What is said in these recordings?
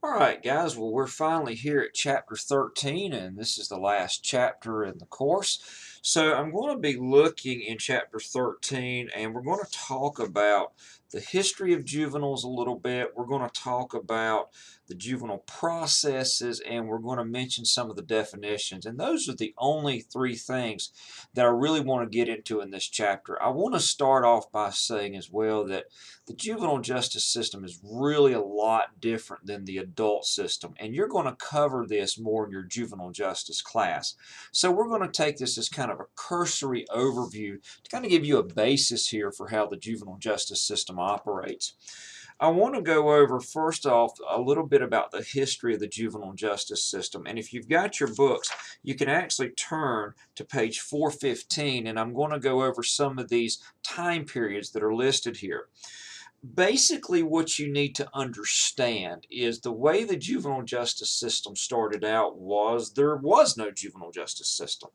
All right, guys. Well, we're finally here at chapter 13, and this is the last chapter in the course. So, I'm going to be looking in chapter 13, and we're going to talk about the history of juveniles a little bit. We're going to talk about the juvenile processes, and we're going to mention some of the definitions. And those are the only three things that I really want to get into in this chapter. I want to start off by saying as well that the juvenile justice system is really a lot different than the adult system, and you're going to cover this more in your juvenile justice class. So we're going to take this as kind of a cursory overview to kind of give you a basis here for how the juvenile justice system operates. I want to go over first off a little bit about the history of the juvenile justice system, and if you've got your books you can actually turn to page 415, and I'm going to go over some of these time periods that are listed here. Basically, what you need to understand is the way the juvenile justice system started out was there was no juvenile justice system.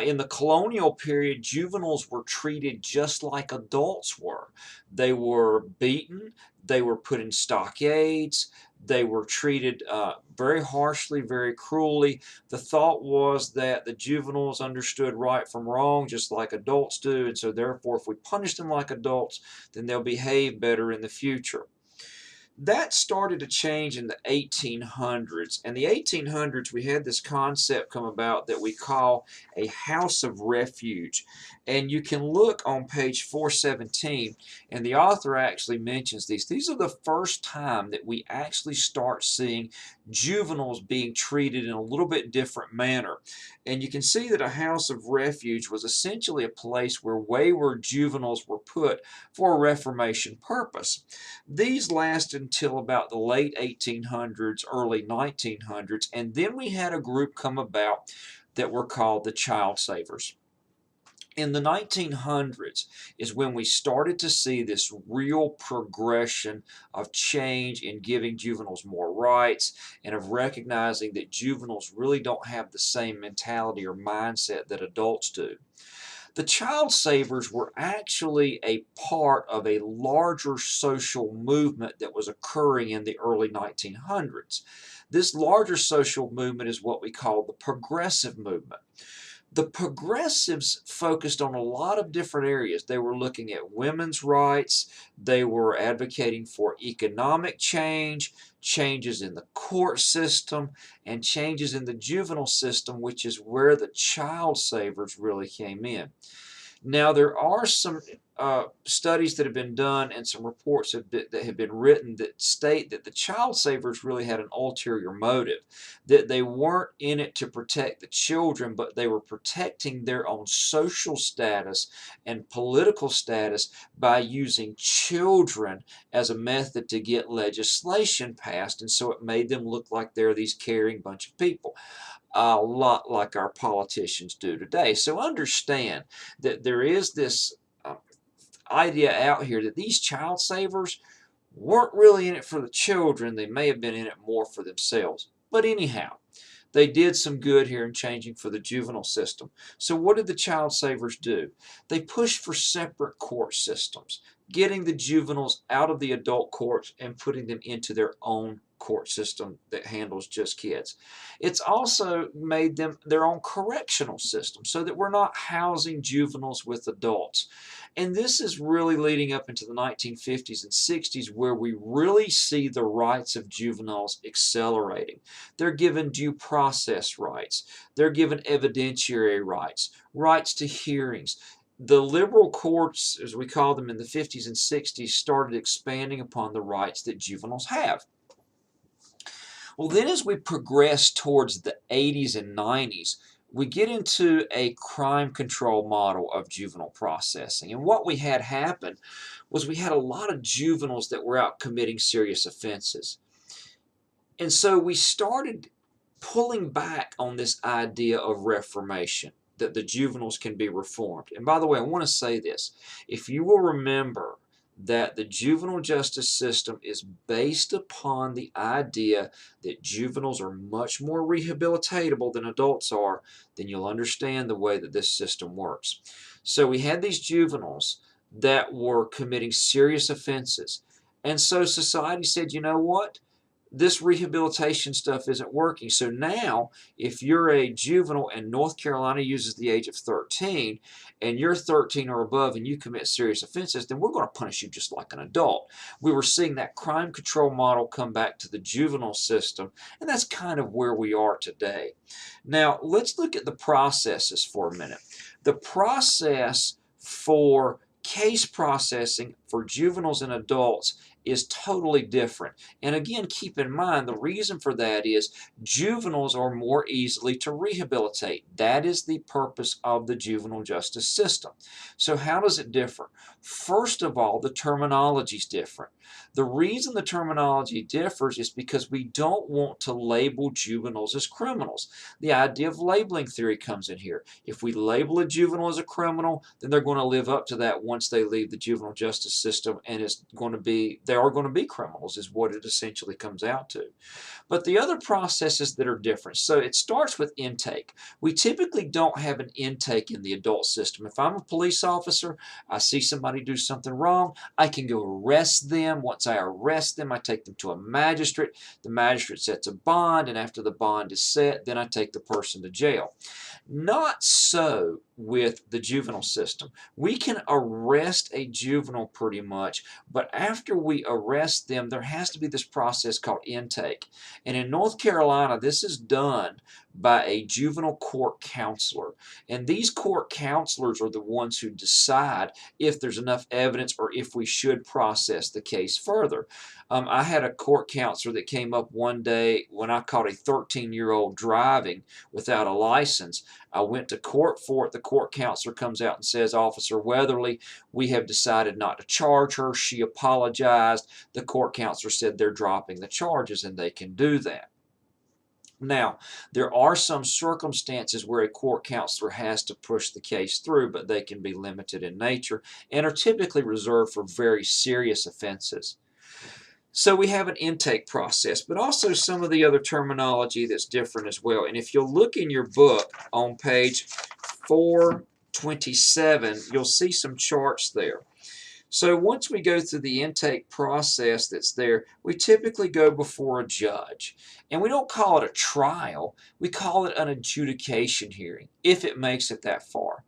In the colonial period, juveniles were treated just like adults were. They were beaten, they were put in stockades, they were treated very harshly, very cruelly. The thought was that the juveniles understood right from wrong just like adults do, and so therefore if we punish them like adults, then they'll behave better in the future. That started to change in the 1800s. In the 1800s, we had this concept come about that we call a house of refuge. And you can look on page 417, and the author actually mentions these. These are the first time that we actually start seeing juveniles being treated in a little bit different manner. And you can see that a house of refuge was essentially a place where wayward juveniles were put for a reformation purpose. These lasted until about the late 1800s, early 1900s, and then we had a group come about that were called the child savers. In the 1900s is when we started to see this real progression of change in giving juveniles more rights and of recognizing that juveniles really don't have the same mentality or mindset that adults do. The child savers were actually a part of a larger social movement that was occurring in the early 1900s. This larger social movement is what we call the progressive movement. The progressives focused on a lot of different areas. They were looking at women's rights, they were advocating for economic change, changes in the court system, and changes in the juvenile system, which is where the child savers really came in. Now, there are some studies that have been done and some reports that have been written that state that the child savers really had an ulterior motive, that they weren't in it to protect the children, but they were protecting their own social status and political status by using children as a method to get legislation passed, and so it made them look like they're these caring bunch of people, a lot like our politicians do today. So understand that there is this idea out here that these child savers weren't really in it for the children. They may have been in it more for themselves. But anyhow, they did some good here in changing for the juvenile system. So what did the child savers do? They pushed for separate court systems, getting the juveniles out of the adult courts and putting them into their own court system that handles just kids. It's also made them their own correctional system so that we're not housing juveniles with adults. And this is really leading up into the 1950s and 60s where we really see the rights of juveniles accelerating. They're given due process rights. They're given evidentiary rights, rights to hearings. The liberal courts, as we call them in the 50s and 60s, started expanding upon the rights that juveniles have. Well, then as we progress towards the 80s and 90s, we get into a crime control model of juvenile processing. And what we had happen was we had a lot of juveniles that were out committing serious offenses. And so we started pulling back on this idea of reformation, that the juveniles can be reformed. And by the way, I want to say this. If you will remember that the juvenile justice system is based upon the idea that juveniles are much more rehabilitatable than adults are, then you'll understand the way that this system works. So we had these juveniles that were committing serious offenses. And so society said, you know what? this rehabilitation stuff isn't working. So now, if you're a juvenile and North Carolina uses the age of 13, and you're 13 or above and you commit serious offenses, then we're going to punish you just like an adult. We were seeing that crime control model come back to the juvenile system, and that's kind of where we are today. Now, let's look at the processes for a minute. The process for case processing for juveniles and adults is totally different. And again, keep in mind, the reason for that is juveniles are more easily to rehabilitate. That is the purpose of the juvenile justice system. So how does it differ? First of all, the terminology is different. The reason the terminology differs is because we don't want to label juveniles as criminals. The idea of labeling theory comes in here. If we label a juvenile as a criminal, then they're going to live up to that once they leave the juvenile justice system, and they are going to be criminals, is what it essentially comes out to. But the other processes that are different, so it starts with intake. We typically don't have an intake in the adult system. If I'm a police officer, I see somebody do something wrong, I can go arrest them. Once I arrest them, I take them to a magistrate. The magistrate sets a bond, and after the bond is set, then I take the person to jail. Not so with the juvenile system. We can arrest a juvenile pretty much, but after we arrest them, there has to be this process called intake. And in North Carolina, this is done by a juvenile court counselor. And these court counselors are the ones who decide if there's enough evidence or if we should process the case further. I had a court counselor that came up one day when I caught a 13-year-old driving without a license. I went to court for it. The court counselor comes out and says, "Officer Weatherly, we have decided not to charge her. She apologized." The court counselor said they're dropping the charges, and they can do that. Now, there are some circumstances where a court counselor has to push the case through, but they can be limited in nature and are typically reserved for very serious offenses. So we have an intake process, but also some of the other terminology that's different as well. And if you'll look in your book on page 427, you'll see some charts there. So once we go through the intake process that's there, we typically go before a judge. And we don't call it a trial, we call it an adjudication hearing, if it makes it that far.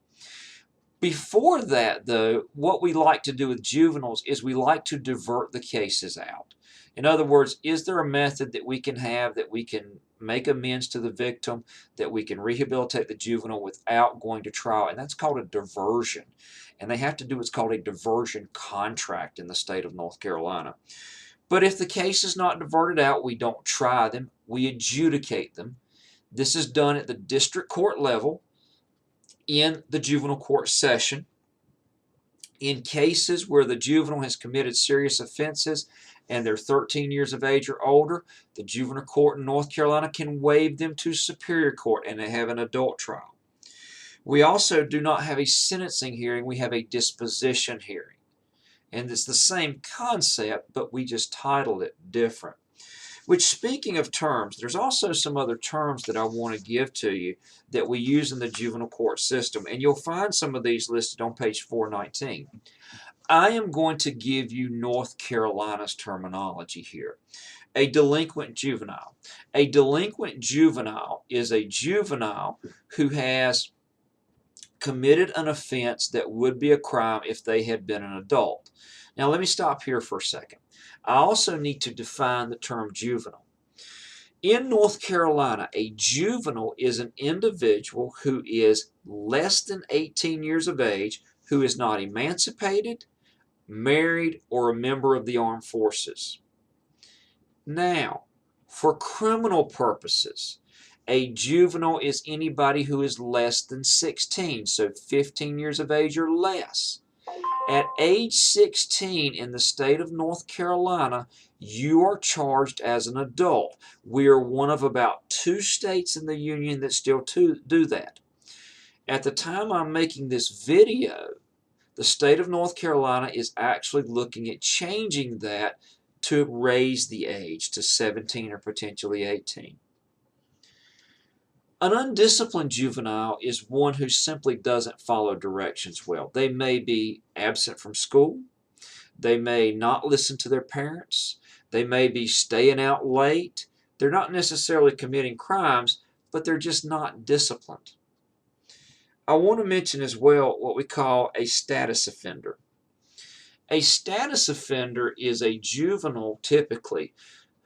Before that, though, what we like to do with juveniles is we like to divert the cases out. In other words, is there a method that we can have that we can make amends to the victim, that we can rehabilitate the juvenile without going to trial? And that's called a diversion. And they have to do what's called a diversion contract in the state of North Carolina. But if the case is not diverted out, we don't try them, we adjudicate them. This is done at the district court level in the juvenile court session. In cases where the juvenile has committed serious offenses and they're 13 years of age or older, the juvenile court in North Carolina can waive them to superior court and they have an adult trial. We also do not have a sentencing hearing, we have a disposition hearing. And it's the same concept, but we just titled it different. Which, speaking of terms, there's also some other terms that I want to give to you that we use in the juvenile court system, and you'll find some of these listed on page 419. I am going to give you North Carolina's terminology here. A delinquent juvenile. A delinquent juvenile is a juvenile who has committed an offense that would be a crime if they had been an adult. Now let me stop here for a second. I also need to define the term juvenile. In North Carolina, a juvenile is an individual who is less than 18 years of age, who is not emancipated, married, or a member of the armed forces. Now, for criminal purposes, a juvenile is anybody who is less than 16, so 15 years of age or less. At age 16 in the state of North Carolina, you are charged as an adult. We are one of about 2 states in the union that still do that. At the time I'm making this video, the state of North Carolina is actually looking at changing that to raise the age to 17 or potentially 18. An undisciplined juvenile is one who simply doesn't follow directions well. They may be absent from school. They may not listen to their parents. They may be staying out late. They're not necessarily committing crimes, but they're just not disciplined. I want to mention as well what we call a status offender. A status offender is a juvenile, typically,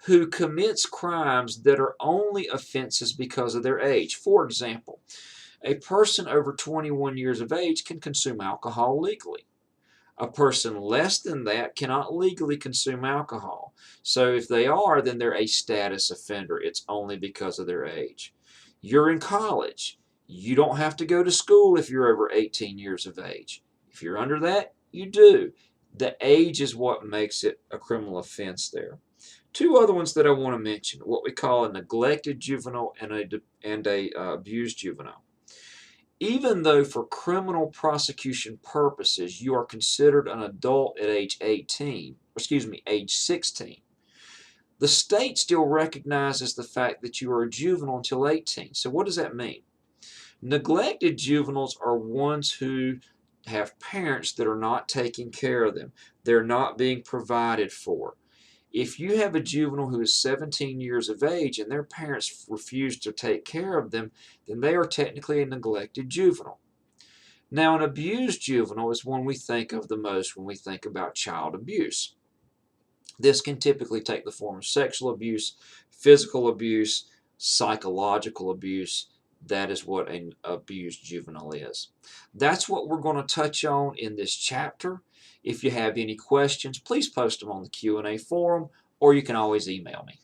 who commits crimes that are only offenses because of their age. For example, a person over 21 years of age can consume alcohol legally. A person less than that cannot legally consume alcohol. So if they are, then they're a status offender. It's only because of their age. You're in college. You don't have to go to school if you're over 18 years of age. If you're under that, you do. The age is what makes it a criminal offense there. Two other ones that I want to mention, what we call a neglected juvenile and a abused juvenile. Even though for criminal prosecution purposes you are considered an adult at age 16, the state still recognizes the fact that you are a juvenile until 18. So what does that mean? Neglected juveniles are ones who have parents that are not taking care of them. They're not being provided for. If you have a juvenile who is 17 years of age and their parents refuse to take care of them, then they are technically a neglected juvenile. Now, an abused juvenile is one we think of the most when we think about child abuse. This can typically take the form of sexual abuse, physical abuse, psychological abuse. That is what an abused juvenile is. That's what we're going to touch on in this chapter. If you have any questions, please post them on the Q&A forum, or you can always email me.